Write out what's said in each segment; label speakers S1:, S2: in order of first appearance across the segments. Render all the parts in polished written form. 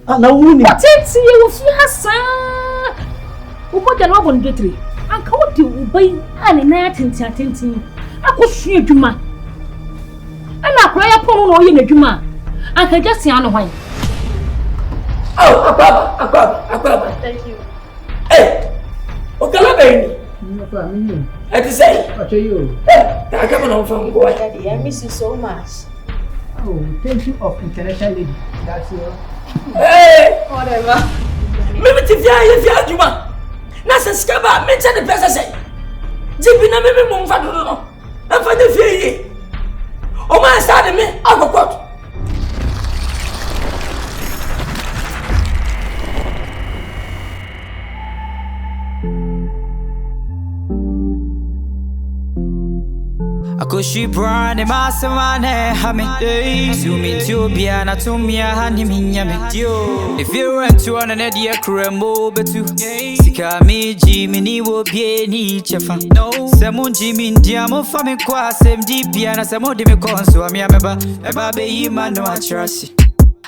S1: na wuni
S2: patenti ye wo fi hasa wo ja no bon getri anka wo di ubai ani na atenti akosua adwuma ana akora ya pon no ye na adwuma anka jasi ano hwan
S3: Akbaba. Thank you. Hey, okala beni.
S1: No family.
S3: I say.
S1: What are you?
S3: I come on from Goa.
S4: Daddy, I miss you so much.
S1: Oh, thank you of international lady. That's your.
S3: Hey,
S4: whatever.
S3: Maybe if you are Juma. Nasa skaba, mention the person say. Jibina maybe mumfa no. I'm for the FIE. Oh my started me, I go court.
S5: She brand a master man, Hammy. Zoom into Biana to me, honey, if you run to an idea, Crembo, but to Sika me, Jimmy, will be any chefa. No, Samon Jimmy, Diamo, Family Quas, MD Piana, some of them cons, so I'm a baby, man, no, I trust.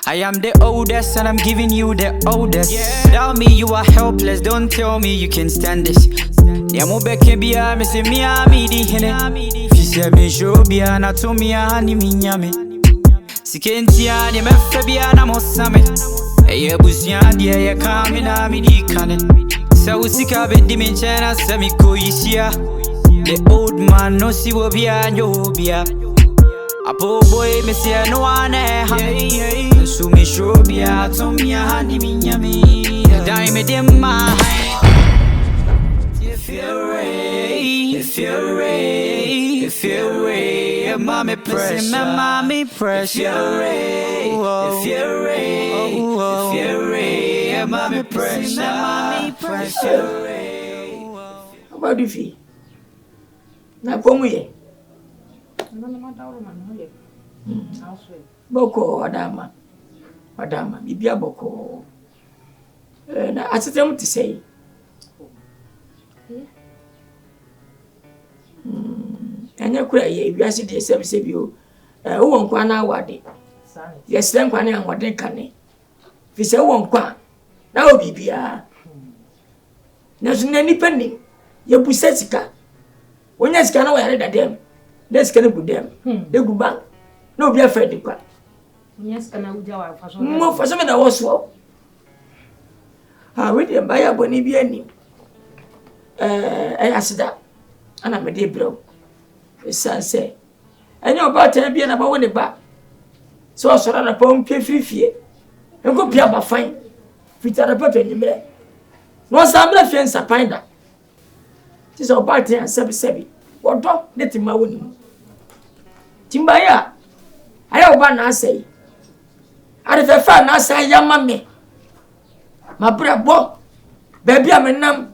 S5: I am the oldest and I'm giving you the oldest. Tell me you are helpless, don't tell me you can stand this. Yamo beke bia me se mi amidi hene. Fise me show bia na to mi ani mi nyame. Sikenti ani me fe bia na mosame. Eye busia dia ye kame na mi di kane. Sa usika be di me chena se mi ko yisia. The old man no si wo bia nyo bia. Apo boy me se no ane ha. Su me show bia to mi ani mi nyame. Dai me dem ma. If you're Ray, mommy pressure, mommy pressure. If you're Ray, mommy pressure, mommy pressure.
S3: How about the fee? Na komuye. Boko Adama, bibia boko. Na asem to say. Anya kura ye wiase de sebise bio wo nkwa na awade yes den kwa na awade kane fi se wo nkwa na obibia na so na nipa nim ye busa sika wonya sika na wo yare dadem de sika na budem de guban na obi afa de kwa
S2: wonya sika na uja wa faso
S3: mo faso me na wo so we de baya boni bi ani asida ana me de bro sanse enyo ba tan bia na ba woni ba so sora na pom pie frifie enko pia ba fan fitara pa penyimre no samra fie nsapan da ti so ba tan sebi wodo ne ti ma woni timba ya aya oba na asai are fe fa na asai ya mame mabra bo baby amenam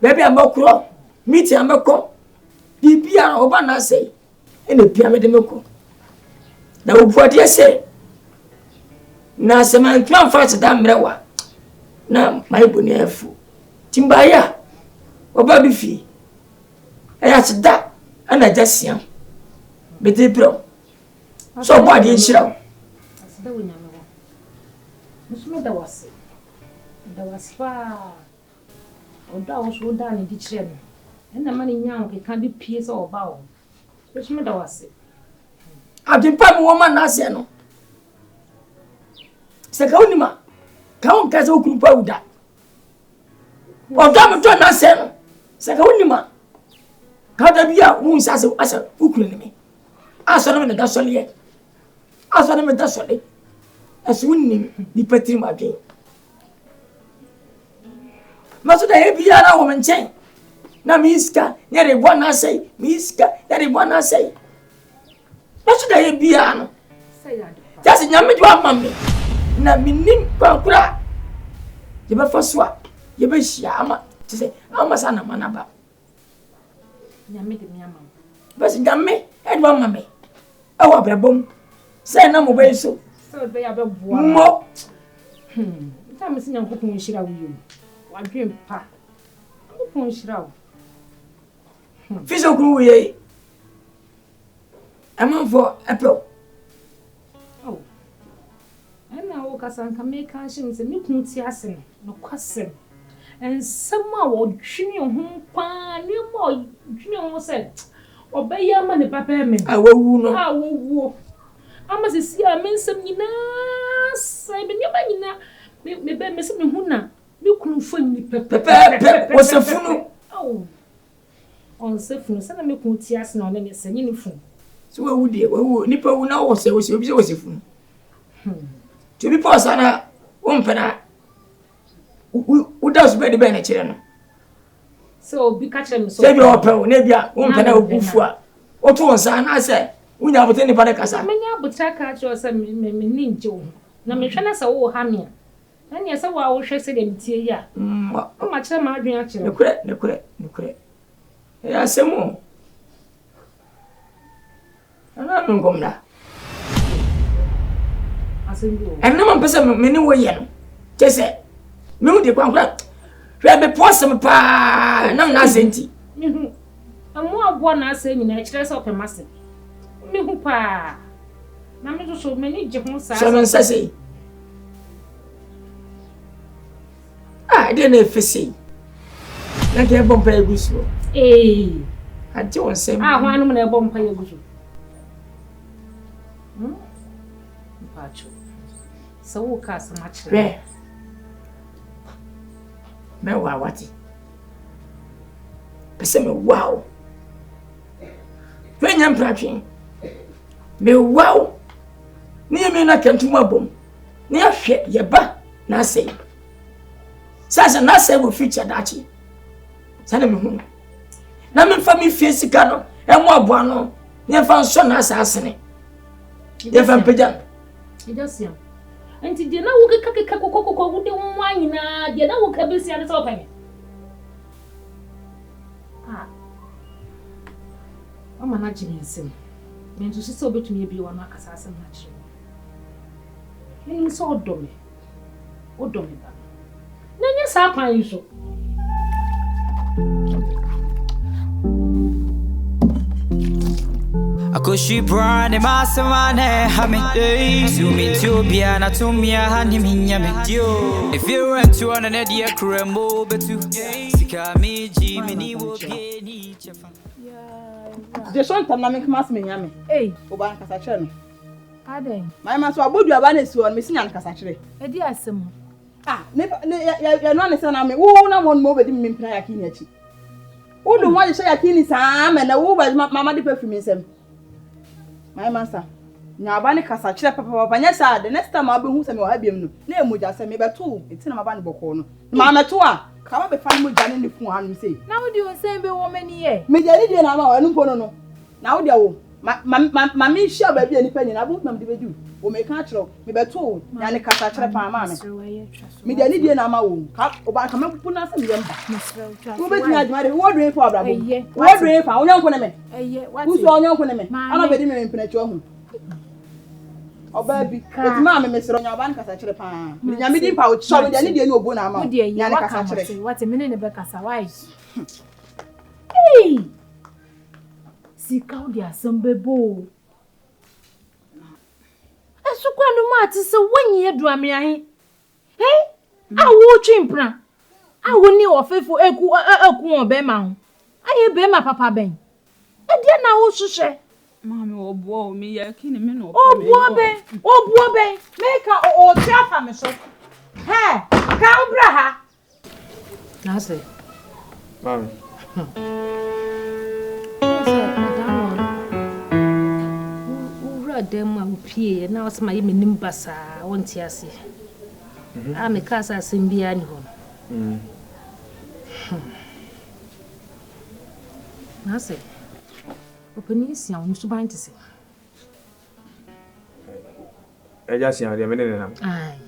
S3: baby amakro miti amako bibia oba na say ene pia me de meko na obuade say na seman klan fa da mrewa na mai boni afu timba ya oba bi fi aya da ana jasia be de bro so obuade nshira
S2: asida wonya me wo musume da wase fa oda wo so da ne di kire no ena mani nyawo ke kan bi pie so oba wo musume da wase
S3: adimpa mi wo ma na ase no se ka onima ka on ka se okunpa uda oda mo to na ase no se ka onima ka da bia wo nsa se asa ukunu ni me aso no me da so le aso no me da so le aso wonni ni patri ma dwen maso da he bia na wo menchen na miska nyere bwana sei miska nyere bwana sei maso da he bia no
S2: say ya
S3: just nyame jo amame na minim kwankura ye be faswa ye be hia ama ti se ama sana manaba
S2: nyame de mi ama
S3: bas nyame e do amame e wa brabom say na mo be so
S2: be ya be boa
S3: mo
S2: ta me sinya nkopon hira wo yom wadwen pa nkopon hira wo
S3: fiso kru ye amanfo apel
S2: Ana wo kasanka me kan hye se me kun ti ase no kwasem ensema wo dwine ho pa ne mo dwine ho se obeya ma ne papa me
S3: awawu no
S2: awawu ama se si a mensem nyina sai be nyaba nyina me be me se me hu na me kun fo ni
S3: pepe wo se funu
S2: oh on se funu se na me kun ti ase na on ne se nyini funu
S3: so wawu de wawu nipa wu na wo se obi se wo se funu to be posana umpena udas be de be na kire no
S2: so bi ka kire me so
S3: se bi open na bia umpena ogufu a oto wonsa na se unya bote ni pade kasa
S2: menya butra ka kire se me ni nje wo na me hwe na se wo ha me na ne se wo hwe se de mtie ya o ma kire ma adwen a kire
S3: ne kure ya semu ana ngomna and no person many way no tese me hu de kwankra hwe be posem pa na na senti
S2: amu abo na ase nyina kire se opemase me hu pa na me so many je hu sa
S3: so men sase de na efese na ke bompa egusu ati won sem
S2: ho anu na bompa egusu pacho so ka sama kire
S3: me wa wati pese me wow when yam pratwen me wow ni me na kantuma bom ni ahwe ye ba na sei sasa na sei wo future dachi sana me hu na me fa me fie sika no e mo aboa no ni fa nso na asase ye fa mpegya
S2: idasiam anti de na wo keka kokoko wo de wo anyina de na wo ka besi ade so panye mama na jimi nsem me nso sisi obetumi ebi wo na akasa asem na kire ni nso odomi ba na nya sa kwan yi so
S5: Akoshi brand masamane hame zoom into biana tumia hani minyame dio if you want to on an idea kremo betu sika meji mini wo bieni chefa
S6: je son tam na me kmas me nyame oba nkasa kire no
S2: aden
S6: my man so abodu aba na si on me sinya nkasa kire
S2: edi asem
S6: ya no ne se na me wo na mon mo bedi me mpina yakini achi wo do mo je yakini sa me na wo ba mama de perfume nsem my master nya abani kasa kire papa nya sa the next time abehu se me wa biem no na emoja se me beto etina maba ne boko no ma meto a ka ma be fa mo jane ne fu hanum sei
S2: na wo di o se be wo mani ye
S6: me jani die na ma wa nu pono no na wo dia wo ma me hia ba bia ni pa ni na bo na me de bedu wo me ka kire me beto nya ne kasa kire pa ma me jani die na ma wo ka oba ka mapupu na se me yamba wo be tina adware wo dwen fa abrabo wo dwen fa onyanko ne me wo so onyanko ne me ana be di me mpina chi ohu oba bi etima me mesro nya oba nkasa kire pa nya me di pa o so me jani die ni obo na ma nya ne kasa kire
S2: what me ne be kasa why sika odi asembebo asukwa no ma ati se wanyi eduame ahe awo twimpra awo ni ofefo eku obe ma ho aye be ma papa ben e dia na wo hwehwe
S7: mama obo o mi ya kini me no
S2: obo be make o tiafa me so ka ubra ha na se
S8: mama
S2: dem a opie na osma ye menim basa wonti ase me kasa simbia ni ho na se opani sia onu suban ti se
S8: eja sia de menene na
S2: ai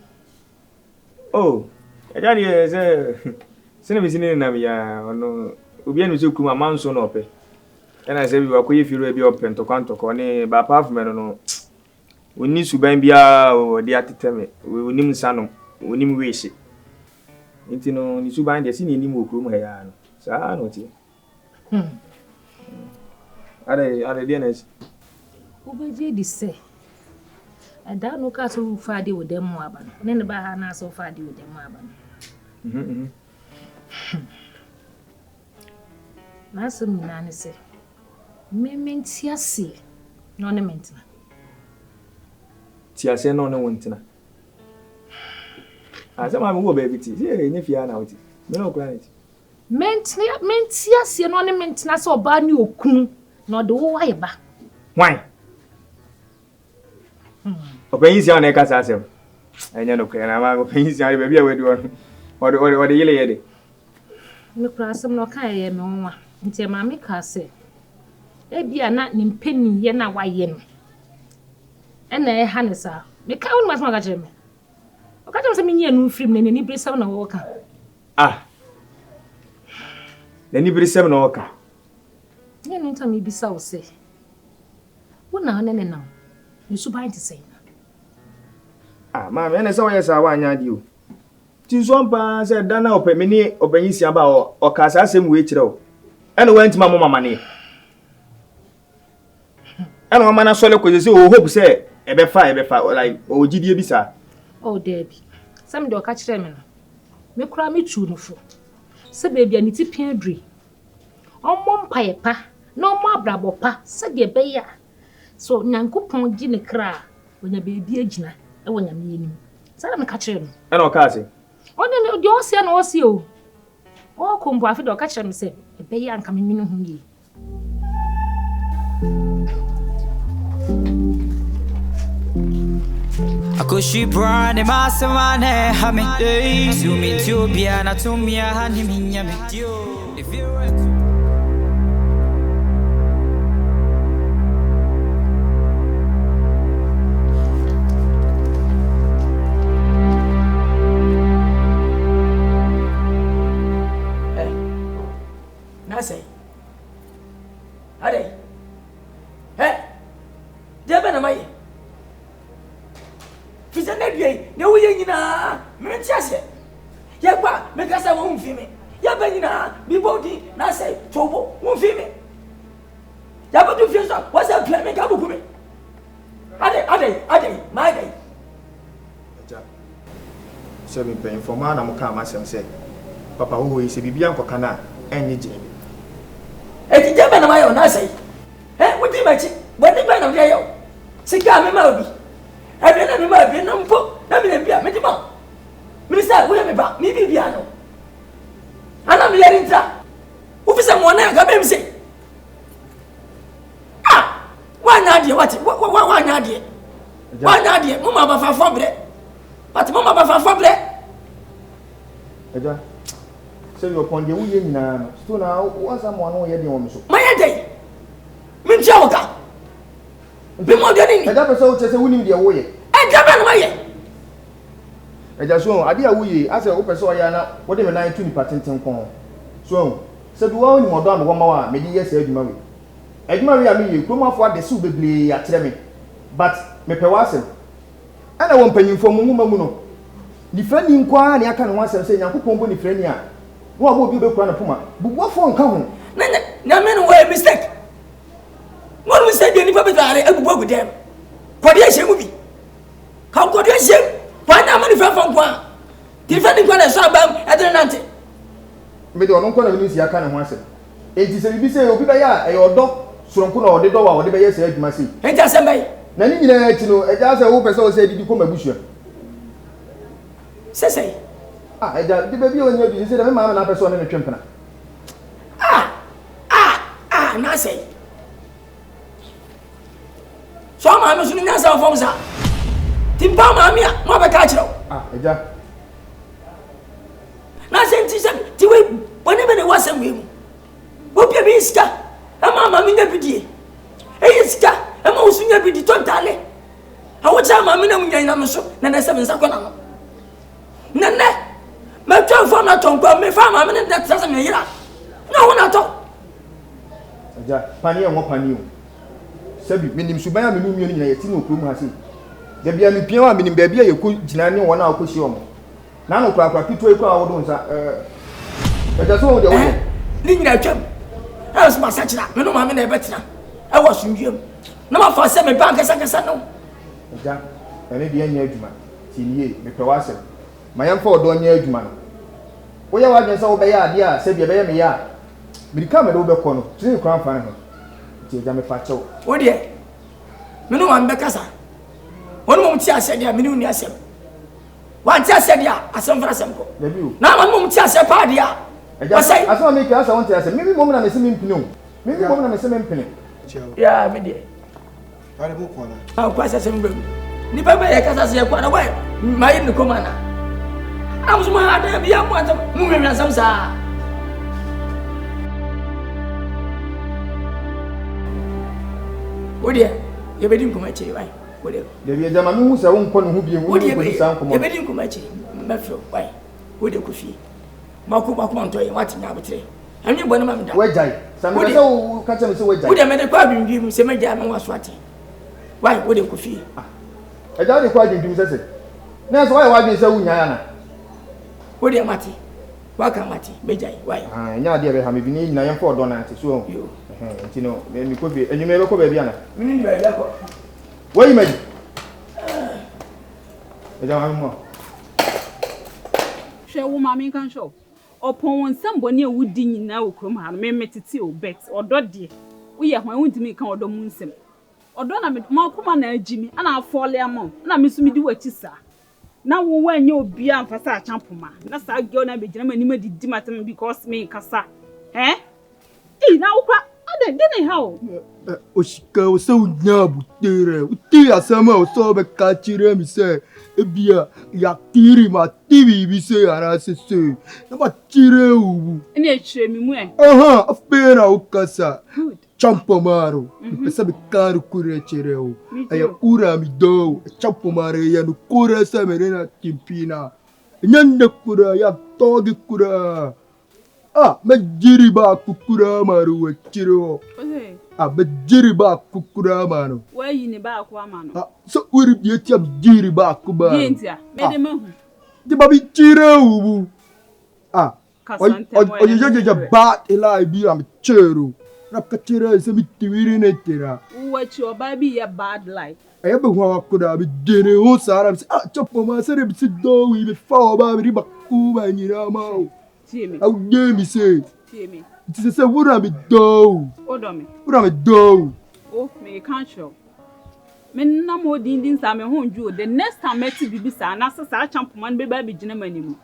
S8: eja ni se sene bisini na ya ono obi anu se kuma manso no pe ena se bi wa ko yefiro e bi open to kwanto ko ni ba pa fu me no oni suban bia o de ateteme onim nsanom onim weese nti no ni suban de si ni nim okuru mu ha ya no sa no ti are de na si
S2: obeje di se And that no castle Friday with them Waban. Then the Bahana so Friday with them Waban. Master Nani say, Mement Tiasi, non
S8: Tiasi no winter. As a man will baby tea, if you are now, no granite. Mentiasi and ornament, not so bad you coon, nor the wire. Why? Okay, easy on a castle. And you know, I'm easy, I baby with you or the yellow lady. No cross, I'm not kind of until Mammy Castle. Maybe I'm not in penny, yena, why yen. And I, Hannah, the cow must not get me. I can't say me no free me any brace 7 walker. Ah. Then you brace 7 walker. You know to me be so say. What now and now? You so bind to say. Ah, mamma, and so yes I want you. Tis one pass said Dana open many open easy about or cast as him wait though. And went to my mama money. And one man I saw look with you hope say ebe fa like o gidie bisa. Oh, Debbie. Some do catch them. Me cry me true for. Say baby, I need to pay dre. On one pa, no more brabo pa, said ye beya. So Nankupon gin a cry when your baby agina, and when you're meaning. So I'm catching. And I'll catch it. Only the ocean was you. Oh, come, boy, or catch them, say, a beya and coming in ye.
S5: Akoshi brand masamane hame zoom into biana to me hani minya metio if you
S3: Nase Ade Hey Debana mai Fisa na due na wo ye nyina me ntiase ye gba me kasa wo mfi me ya ba nyina bi bodi na say tobo wo mfi me ya ba du fi so wo say pia me ka buku me ade my day aja se me pen for ma na mo ka ma sem say papa wo yi se bibia nkoka na enye je e ti je ba na ma yo na say wo di ma chi wo di ba na me yo se ka me ma obi I've been a man, no book, I mean, be a minimum. Minister, we have about me, Biano. And I'm letting that. Who is someone I got him say? Ah, why not, dear? Why not, dear? Why not, dear? Mamma for Fabre. But Mamma for Fabre. So you're upon the William now. So now, what's someone who had the woman? My day. Minchoka. Be more than any. That was just a winning the away. And Japan way. I just saw idea we as a open so yana, whatever 9 So, said one more done 1 hour, maybe yes, Edmary. Edmary, I mean, you come off what the soup be at me. But me pewasem. And I won't pay you for Mumuno. Defending Quan, I can once say, Yakupo ni Frenia. What will be the Puma? But what for come? No man way mistake. What we said, you never be there, I will work with them. Quadiation movie. How could you say? Why not manifest from Quan? Defending Quan and Sabam at the Nante. But you don't call a news, I can't answer. It is a busy Obia, a dog, Sunkuna or the door, or the Bay said, Massy. And just a bay. Nanny, you know, a just a open so said, you come a bush. Say, ah, the baby on your visit, a man and a person in a champion. Not say. So I'm assuming that's our phones are. Timpa Mamma, Mother Catcher. Ah, Nothing to wait whenever there was a woman. What be a miska? A mamma in every day. A ska, a most in every day, totally. I would say, Mamma, I'm so, and I 7 seconds. Nana, my 12 from that tongue, but my farmer, that doesn't mean no one at all. Pania, what panier? Sabi, meaning Subaya, meaning Yatino Plumasi. There be a piano, meaning baby, you could Jinani 1 hour cushion. Nano Papa, Pito, but that's all the way. Linda Jim. I was my such that, no mamma never better. I was in you. No more for 7 bankers, I can say no.
S9: ɛne deɛ nyɛ adwuma tinie mepɛ wasɛm ma yɛmfa ɔdɔ nyɛ adwuma no woyɛ wadwen sɛ wobɛyɛ adeɛ a sɛ bia bɛyɛ meyɛ a mirika mede wobɛkɔ no tiri kora mfa ne ho nti agya mefa kyɛw
S3: wo deɛ mene wa mbɛkasa wɔne mom te asɛ deɛ mene wonni asɛm wante asɛ deɛ asɛm fra asɛm kɔ na ma mom te asɛ paa deɛ
S9: asɛm a meka asa wonte asɛ mimi mom na mese mempene o mimi mom na mese mempene
S3: ya me deɛ
S10: ale mo kɔna
S3: kwa asɛ sɛm bɛm nipa bɛyɛ kasa sɛ yɛkɔ na wa ma yɛ ne kɔma na am so ma ada bia mo asɛm mo hwehwɛ asɛm saa wo deɛ yɛbɛdi nkɔmɔ akyiri wai wo deɛ
S9: deɛ agya ma mehu sɛ wonkɔ ne ho bie wo deɛ saa nkɔmɔ
S3: yɛbɛdi nkɔmɔ akyiri mɛfrɛ wai wo deɛ kɔ fie mako ntɔ yɛ wate nya abotere ɛnwe bɔ ne ma meda
S9: wagyae sɛ mepɛ sɛ wo ka kyɛ me sɛ wagyae
S3: wo deɛ mede kɔ adwendwim sɛ magyae me waso ate wai wo deɛ kɔ fie
S9: agya wode kɔ adwendwim sɛ na sɛ woayɛ wadwen sɛ wonyae ana
S3: wo deɛ mate waka mate magyae wai
S9: ɛnyɛ adeɛ bɛha me bi ne nyina yɛmfa ɔdɔ no ante so nti no mekɔ fie adwuma yɛbɛkɔ baabi ana
S3: mene ne baabi akɔ
S9: wayi madi agya ma memmɔ
S7: hwɛ wo maame Nkansah ɔpɔn wɔn nsɛm bɔne a wodi nyinaa wɔ kurom ha no memetete o bet ɔdɔ deɛ woyɛ hwan wontumi ka ɔdɔ mu nsɛm ɔdɔ na ma koma na agyi mi ana afɔle ama na me so medi wachi saa na wo wanyɛ obi amfa sa achampoma na saa girl na begyina ma nima didi matem because me kasa na wokra ade dene ha o
S10: osika wo sɛ wonya abutere wote asɛm a wo sɛ wobɛka kyerɛ me sɛ ebia yɛatiri ma tibi bi sɛ anaasɛ sɛ na makyerɛ wo
S7: ɛne akyerɛ me mu
S10: afei na wokasa champomaro mepɛ sɛ meka no kora kyerɛ wo ɛyɛ wura medɔ champomaro ɛyɛ no kora sɛ mene na timpi no ɛnyɛ nnɛ kora yɛatɔge koraa mejiri ba kukura maru wachiro mejiri ba kukura mano
S7: wayi ni ba kwa mano
S10: so uri bieti mejiri ba kuba
S7: yentia mede mahu
S10: de babi chire ubu ojejeje bat elai bi am chero na kachira se mitiwiri netira
S7: uwachi oba bi ya bad life
S10: aya be hwa kuda bi dene ho sara bi chopo ma sere bi do wi bi fa oba bi ba kuba nyira ma
S7: I
S10: will name me say. It is a wood I'm a dough.
S7: Hold on me.
S10: What I'm a dough.
S7: Oh, me can't show. Me no more dindins I'm a home Jew. The next time I met you, Bibisa, and after such a man, baby, gentleman.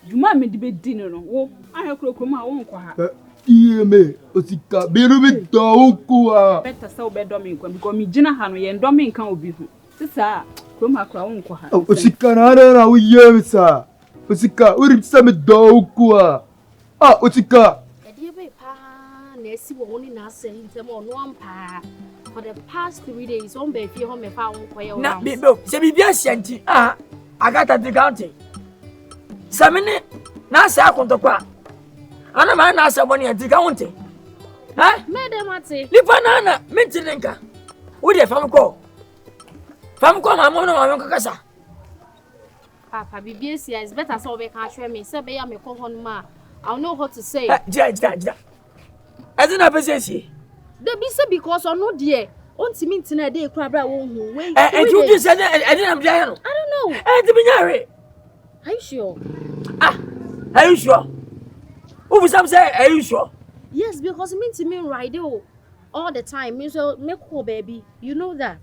S7: You might me debate dinner. Oh, I have cloak my own car.
S10: Dear me, Osika, be a bit dough.
S7: Better so bad Dominic because me Jenna Hanley and Dominic can't be home. Sister, come back crown.
S10: Osika, I don't know, you, sir. Osika, uri same do kwa. Osika.
S11: Dear papa, Nessie won't answer him on one pa. For the past 3 days, on baby home and found quail.
S3: Now, Bibo, say be a shanty. I got at the county. Samine, Nasa Contaqua. Anna man Nasa one at the county.
S11: Madam, I'd say,
S3: Lipanana, Mintilinka. Would you Famco? Famco, I'm one of Nkansah.
S11: Papa, BBS is better so we can't show me. Say, I am a cohon ma. I'll know what to say.
S3: Judge that. As an opposition.
S11: The be said because or no dear. On to mean tonight, they crab won't wait.
S3: And you just said, I didn't know.
S11: I don't know.
S3: And to be married.
S11: Are you sure?
S3: Are you sure? Who was some say, are you sure?
S11: Yes, because it means to me right all the time. Me so make cool, baby. You know that.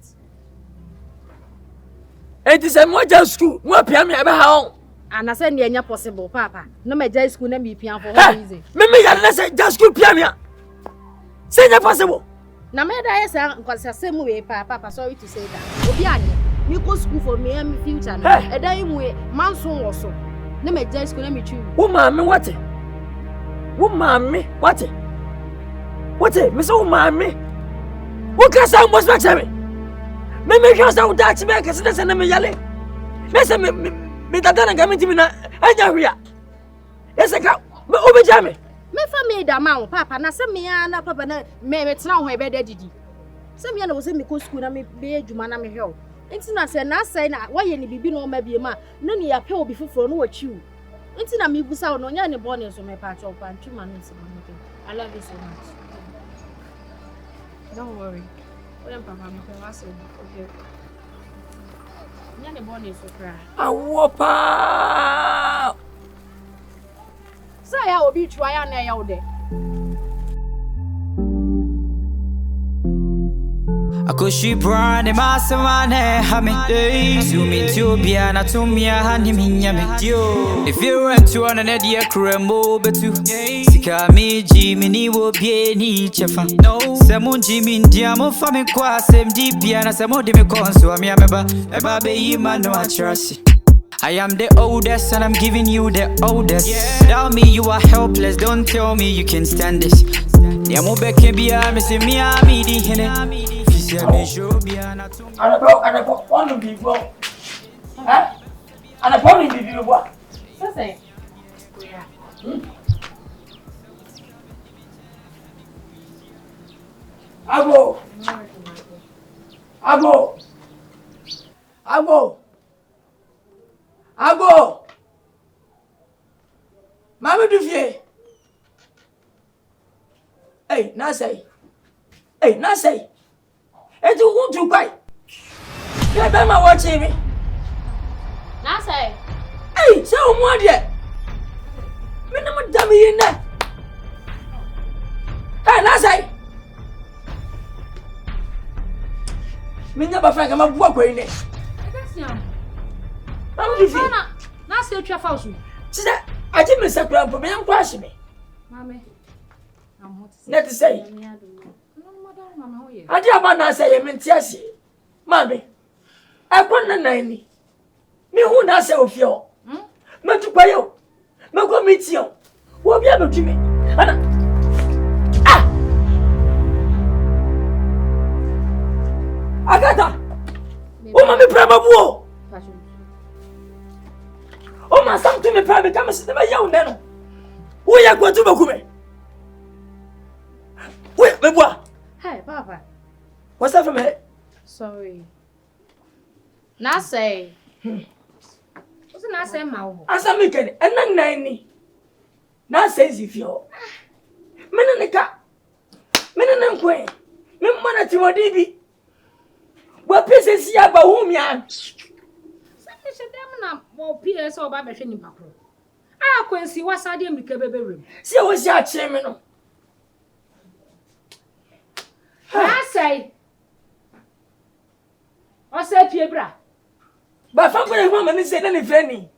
S3: It is a more just school. What PM ever how?
S11: And I said, "Near possible, Papa. No, my just school, me piano for what reason."
S3: Maybe I say just school PM. Say that possible.
S11: Now, my diet was the same way, Papa. Sorry to say that. Obiani, you go school for me and my future. A day way, Manson also. No, my just school, let me choose.
S3: Woman, what? Woman, what? What? Miss Woman, what can sound was better? Me make us out that make us listen to me yale. Listen me that done coming to me na anya. Yes I can. Me obejame.
S11: Me fa me da ma Papa na se me na Papa na me tena ho e be didi. Se me na wo se me ko school na me be adwuma na me hwe. Enti na se na sai na wa ye ne bibi no ma bie ma na ne ya pe obi foforo no wachiu. Enti na me busa wo no nya ne born so me pa cho pa ntuma no se mo. I love you so much. Don't worry. Papa, okay. Nyane bone so kra.
S3: Awo pa.
S11: Say ya obi twa ya na ya wo de.
S5: Akoshi brand masamane hame zoom into biana tumia hani minyame dio. If you went to an edia kremo betu sika meji mini wo bie ni chefa no semu jimi ndiamo fami kwa sem di biana semu de me konso ami ameba eba be yima no atrasi. I am the oldest and I'm giving you the oldest. Without me you are helpless, don't tell me you can stand this. Niamo beke bia me se mi ami di hene.
S3: Anapo, one before. Huh? Anapo before what?
S11: Say.
S3: Abo. Mama du fie. Hey, na say. Etu won't quite. You better watch me.
S11: Na say.
S3: Hey, so what yet? Me no dummy in there. Hey, na say. Me never find I'm a walk in there.
S11: That's yam.
S3: I'm the fee.
S11: Na say twa false.
S3: See that? I didn't miss a crowd, but me am crash me.
S11: Mama. I'm hot.
S3: Not to say. I dear man, say, I mean, yes, Mammy. I put the 90. Me who not say of you. Not to pay you. No go meet you. What be able to me? Agata. Oh, Mammy, Prama War. Oh, my son to me, Prama, come and sit my young man. We are going to Bakume. Wait, me boy.
S11: Hey, Papa.
S3: What's that from me?
S11: Sorry. Na say. What's na say ma?
S3: Asa me ken, and 90. Na says if you. Meneka. Menen kwen. Me mana ti wodi bi. Wa pese si aba hu mi an.
S11: Say dem na mo PS oba be hwe nipa kro. Ah kwensi wasade amrika beberem.
S3: Si wo si a kire me no.
S11: Na say. O say pie bra.
S3: Ba fa ko e ho mani say na ne frani.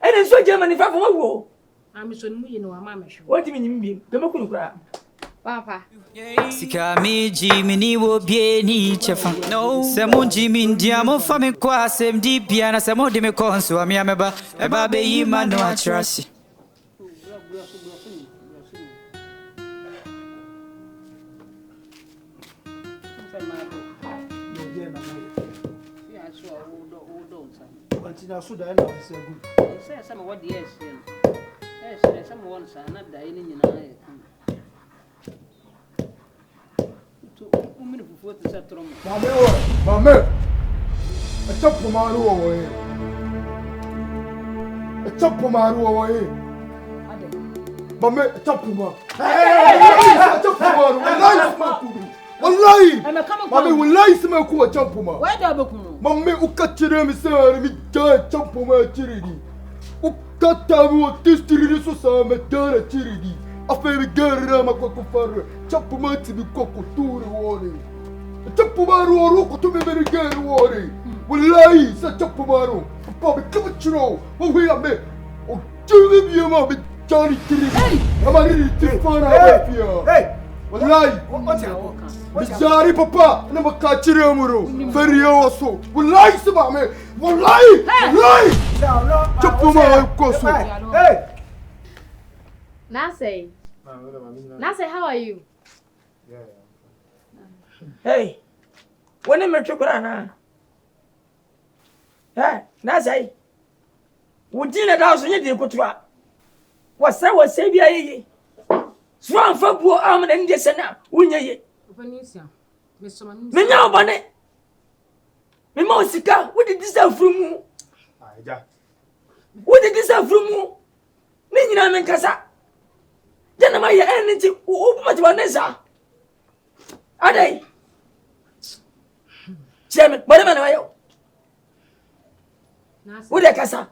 S3: E ne so Germany fa fo wo.
S11: Am so nu yi no ama me hwe.
S3: What me nyim biem. Be makunu kra.
S11: Papa.
S5: Sika mi jimi ni wo bie ni chefa no semu jimi ndiamo fami kwa sem di biana semu de me konso ami ameba eba be yima no atrasi.
S10: Continue so that na say good.
S12: Say some what the yes. Yes, some ones are not dying in an
S10: Mame, a chop pomaru away. A chop pomaru away. Mame, a chop pomaru. A chop pomaru. Wallahi, mame, wallahi, some of a chop pomaru.
S12: Where the book?
S10: Mame, ukachire mi sir, mi chop pomaru chiridi. Ukatamu wa tistiri so sa me dara chiridi. Afe mi gara ma kwa kufar. Chop pomaru ti bi koko turi woni. Chapumaru oruko to me berigere wori. Wallahi sa chapumaru. Papa kabachiro. O we ame. O jumi biema be jari tiri. Amari tifana afia. Hey. Wallahi. What's jari papa na makachire amuru. Ferio oso. Wallahi sama me. Wallahi. Wallahi. Chapumaru koso. Hey.
S11: Nase, how are you?
S3: Hey, when I'm na. Hey, na say. Would you let us in the Kutra? Was say be a Swan for poor arm and yes and now, wouldn't ye? Me now, Bonnet. Me Mosika, what did this have from you? What did this have from you? Nina Nkansah. Janamaya anything, open Vanessa. Are they? Chairman, what am I? Wo de kasa.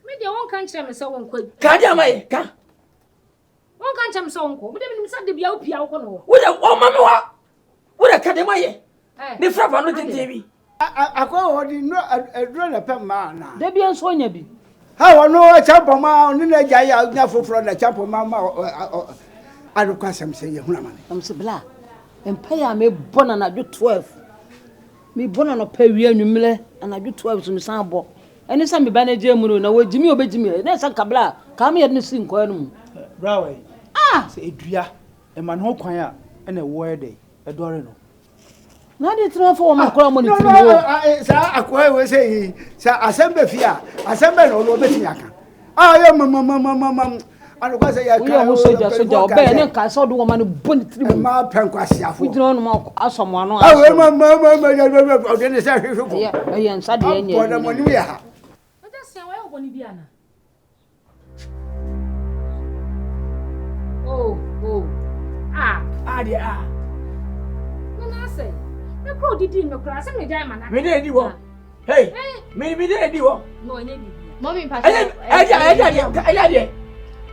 S2: Me de won kan kire me se won kwa.
S3: Ka de amaye, ka.
S2: Won kan kire me se won ko. Me de me se de bia opia wo ko no.
S3: Wo de o mama wa. Wo de ka de maye. Ni frapa no tinte bi.
S13: Akwa hodi no adro na pem ma na.
S7: Da bia nso nya bi.
S13: Ha wono champo ma oni na gya ya nya foforo na champo ma adukwa sem se ye huna ma.
S7: Am se bla. Empire me bona na 12. Me bona no pa wi anwumle na 12 so me san bo. Eni sa me ba na je mu no na wajimi obejimi. Na sa kabla ka me ye ne si nko anu.
S13: Brawe. Se edua e man ho kwan a na wo e dey e dore no.
S7: Na de tra fo ma kora mo ni tiri wo.
S13: Sa akwa we say sa asembe fia asembe no lo beti aka. Yo mama adukwa se ya ka.
S7: Wo soja obe ne ka so do wo ma no boni tiri wo.
S13: Ma penkwasi afo.
S7: Fudino no ma asomo ano.
S13: Mama o de ne sa hwehwe ko.
S7: Ye nsa de enye.
S13: Bona mo ni ya.
S2: Sia wa oboni bia na. Oh.
S3: Dia.
S2: No na say. Me kro didi me kra se me jai mana.
S3: Me de di wo. Hey. Me de di wo.
S2: No enye bi.
S11: Mommy pa.
S3: Aja.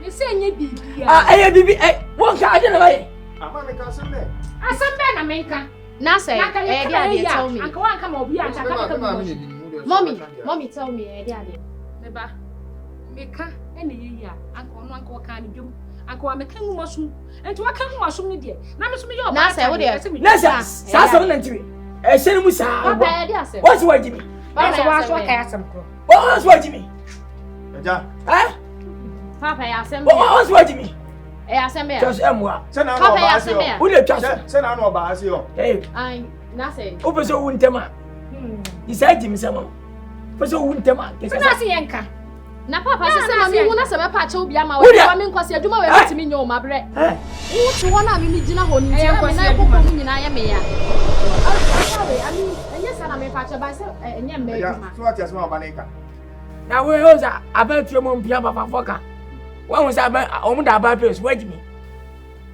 S2: Me se enye bibia.
S3: Aya bibi won ka aja na baye.
S9: Ama me ka sembe.
S2: Asembe na menka.
S11: Na say dia tell me.
S2: Anka wan ka ma obi anta ka
S11: Mommy tell me dia.
S2: Me ba. Me ka ene ye ya. Anka ono anka ka ni dwom. Anka wa me kan mu masum. Enti wa kan mu masum ni de. Na me so me yo ba.
S11: Na say wo de.
S3: Na sa so na ntiri. E se ni mu sa.
S11: Papa dia say.
S3: What's what Jimmy?
S2: Ba so wa so ka ya sam kro.
S3: What's what Jimmy?
S9: Eja.
S11: Papa ya sem.
S3: What's what Jimmy?
S11: Ya sem be.
S3: Just emwa.
S9: Se na no
S11: Papa ya
S9: ba
S11: sem
S9: se
S11: be.
S9: yo.
S3: Wo le twa so.
S9: Se na no ba se yo.
S3: Hey.
S11: Ai na say.
S3: O pe so wu ntema. Isa Jimmy sama. Pe so wu ntema.
S2: Se na se yenka.
S11: Na papa se na me hu na se me pa che obi ama wo wa me nkwase adwuma we metimi nye o mabre. Wo to wona me gina ho ni me na ekoko mu nyina ya me ya. Enye sana me pa che ba se enye me adwuma.
S9: So what you say about Nka?
S3: Na we hoza abetue mo mpia papa foka. Wa hu sa ba o mu da ba pe so Jimmy.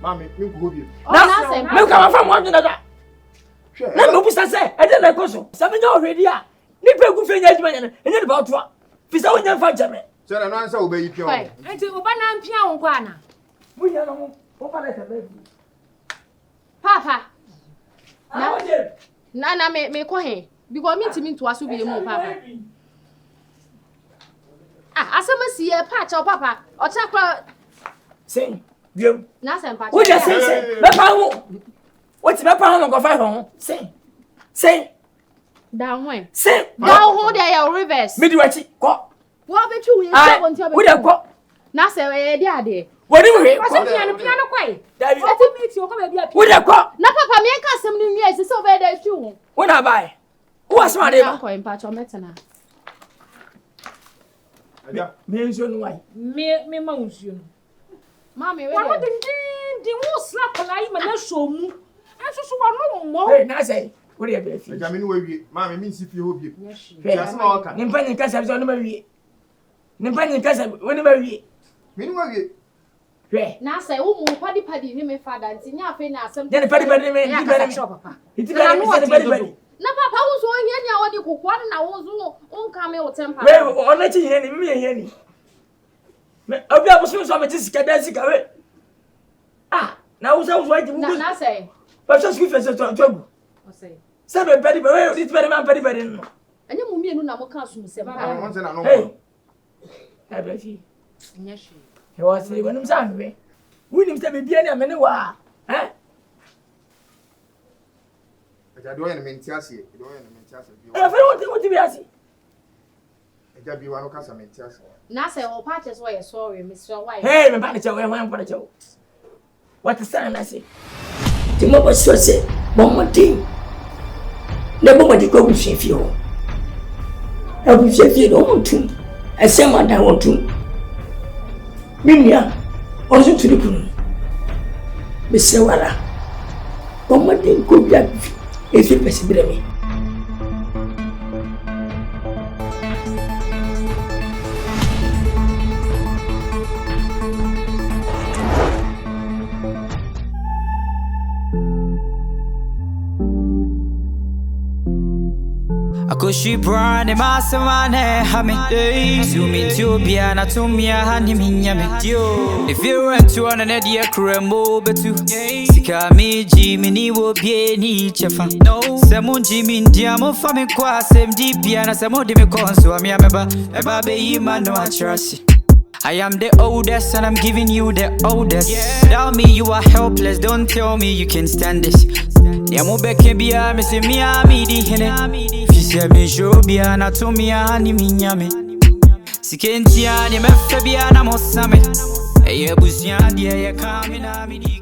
S9: Mami, me ko bi.
S11: Na say.
S3: Me ka ma fa mo aduna da. Na me busa se e de na koso. Sa me nya ohwedi a. Ni pe gu fe nya adwuma nya na. Enye de ba otoa. Fisa wonya fa jame.
S9: Se na no ansa obeyi pio.
S2: Enti oba na mpia wo kwa na.
S3: Mu nya no mo. O fa na ta ba.
S11: Papa.
S3: Na
S11: Na me ko he. Because me ntimi nto aso bi mu papa. Asema si e pa cha papa. O cha kwa
S3: Sing. Wiem.
S11: na say pa.
S3: Wo je sing. Be pa ho. Wo ti be pa ho ko fa ho. Sing.
S11: Down when.
S3: Sing.
S11: Down hold there reverse.
S3: Me di wachi. Ko.
S11: Wo be twu we say won ti
S3: Wo de ko.
S11: na say e dia de.
S3: Wo ni we.
S2: Wa se piano kwai.
S3: Davi.
S2: Ati meet o ko ba bia
S3: Wo de ko.
S11: Na papa me nka asem ni nwie se so be da twu.
S3: Wo na bai. Wo asma de ba.
S11: Ko impa cho metana.
S9: Eja.
S3: Me nso no wai.
S2: me ma unsuo no.
S11: Mami we.
S2: Wa no din wo slap la yi ma na so mu. Enso so wa no mo.
S3: Hey, na say. Wo de be fi.
S9: Eja me ni we wie. Mami me nsi fie ho bie.
S3: Hey,
S9: Ya se na waka.
S3: ni mpa ni kasa so no ma wie. Ni mpa ni kasa wo ni ma wie.
S9: Me ni we wie.
S3: Hey.
S11: Na say wo mu padi ni me fada nti nya fe na asem.
S3: Then padi me.
S2: Ya ka sa papa.
S3: Iti padi.
S11: Na papa wo so hia ni awodi kokwa na wo so onka me wo temper.
S3: We ona chi hia ni me hia ni. Me obi abusu so me ti sika da sika we. Na wo so aji mu.
S11: Na say.
S3: Ba so sku fese to agu.
S11: O say.
S3: Say be padi we iti padi man padi no.
S11: Anya mu mienu na mo ka so mu sem pa.
S9: Won se na no.
S3: Hey. Na be fi.
S11: Nya shi.
S3: He was say wonum sa we. Wonim say be bia ni amene wa.
S9: Eja do yen me ntiase. Do yen me ntiase bi.
S3: E fe what be asi.
S9: Eja bi wa no kasa me ntiase.
S11: Na say o pa che so ye sorry Mr. White.
S3: Hey, me ba ni che we wan pa ni che. What is that na say? Ti mo ba so say, mo mo tin. Ne bo mo di ko bu fi ho. E bu fi do mo tun. E se ma da wo tun. Minia, on so tu di kun. Be se wala. Mo mo tin ko bia e fi pesi bire mi.
S5: Kushi brand masamane hame zoom into biana to me haniminyame. If you went to an idea cremo betu sika me jimini wo bieni chefa no semu jimi ndiamo fami kwa sem di biana semu de me konso ami ameba eba be yima no atrasi. I am the oldest and I'm giving you the oldest. Without me you are helpless, don't tell me you can stand this. Niamu beke bia me se mi amidi hene. Fise me show bia na to mi ani minyame. Sikentia ni me fe bia na mosame. Eye busia dia ye kamina mi di.